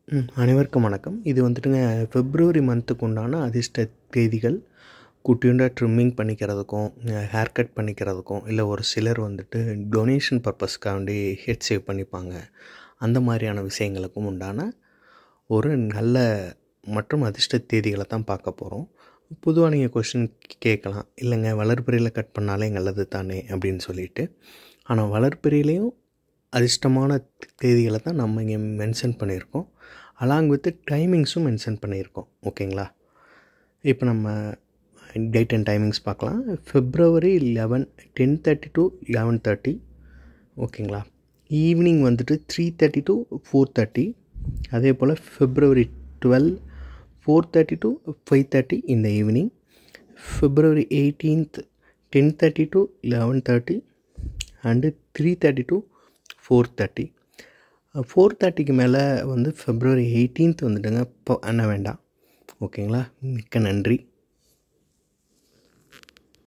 அனைவருக்கும் வணக்கம். இது வந்துட்டுங்க பிப்ரவரி மந்த்துக்கு உண்டான அதிர்ஷ்ட தேதிகள். குட்டியுண்டா ட்ரிம்மிங் பண்ணிக்கிறதுக்கும், ஹேர் கட் பண்ணிக்கிறதுக்கும், இல்லை ஒரு சிலர் வந்துட்டு டொனேஷன் பர்பஸ்க்காண்டி ஹெட் சேவ் பண்ணிப்பாங்க. அந்த மாதிரியான விஷயங்களுக்கும் உண்டான ஒரு நல்ல மற்றும் அதிர்ஷ்ட தேதிகளை தான் பார்க்க போகிறோம். பொதுவாக நீங்கள் கொஷின் கேட்கலாம், இல்லைங்க வளர்பிறையில் கட் பண்ணாலே நல்லது தானே அப்படின்னு சொல்லிட்டு. ஆனால் வளர்பிறையிலையும் அதிர்ஷ்டமான தேதிகளை தான் நம்ம இங்கே மென்ஷன் பண்ணியிருக்கோம். அலாங் வித் டைமிங்ஸும் மென்ஷன் பண்ணியிருக்கோம். ஓகேங்களா? இப்போ நம்ம டேட் அண்ட் டைமிங்ஸ் பார்க்கலாம். February 11 10:30 to 11:30. ஓகேங்களா? ஈவினிங் வந்துட்டு 3:30 to 4:30. அதே போல் February 12 4:30 to 5:30 in the evening. February 18th 10:30 to 11:30 and 3:30 to 4:30. 4:30க்கு மேலே வந்து February 18th வந்துட்டுங்க இப்போ வேண்டாம். ஓகேங்களா? மிக்க நன்றி.